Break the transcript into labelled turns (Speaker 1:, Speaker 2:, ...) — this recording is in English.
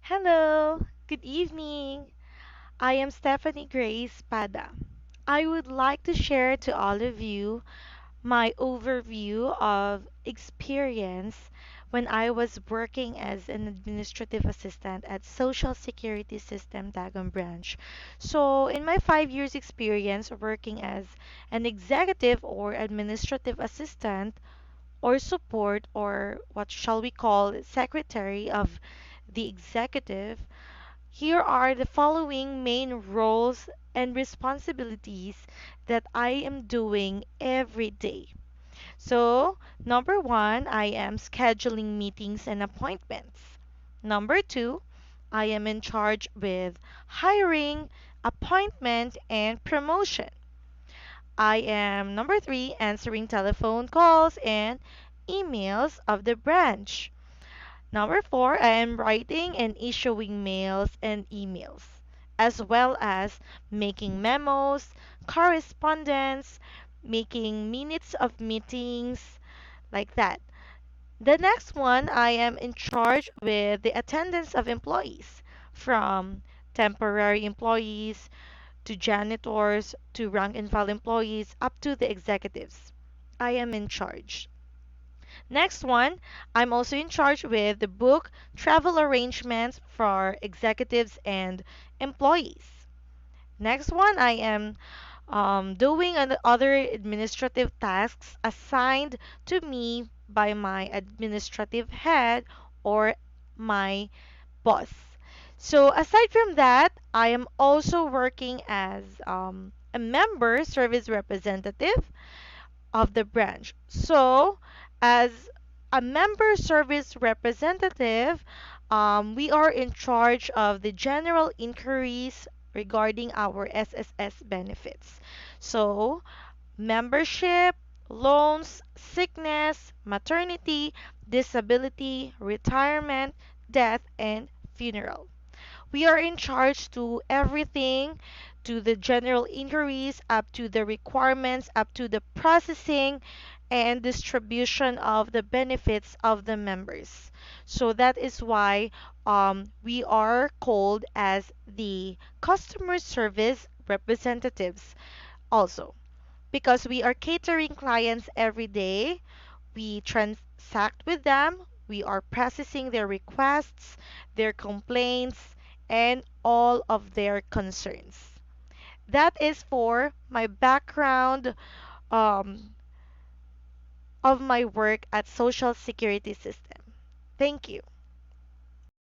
Speaker 1: Hello, good evening. I am Stephanie Grace Pada. I would like to share to all of you my overview of experience when I was working as an administrative assistant at Social Security System Dagon branch. So, in my 5 years experience working as an executive or administrative assistant or support or what shall we call secretary of the executive, here are the following main roles and responsibilities that I am doing every day. So, number one, I am scheduling meetings and appointments. Number two, I am in charge with hiring, appointment, and promotion. I am number three, answering telephone calls and emails of the branch. Number four, I am writing and issuing mails and emails, as well as making memos, correspondence, making minutes of meetings, like that. The next one, I am in charge with the attendance of employees, from temporary employees to janitors to rank and file employees up to the executives. I am in charge. Next one, I'm also in charge with the book travel arrangements for executives and employees. Next one, I am doing other administrative tasks assigned to me by my administrative head or my boss. So aside from that, I am also working as a member service representative of the branch. So, as a member service representative, we are in charge of the general inquiries regarding our SSS benefits. So, membership, loans, sickness, maternity, disability, retirement, death, and funeral. We are in charge to everything, to the general inquiries, up to the requirements, up to the processing and distribution of the benefits of the members. So that is why we are called as the customer service representatives also, because we are catering clients every day. We transact with them, we are processing their requests, their complaints, and all of their concerns. That is for my background um, of my work at Social Security System. Thank you.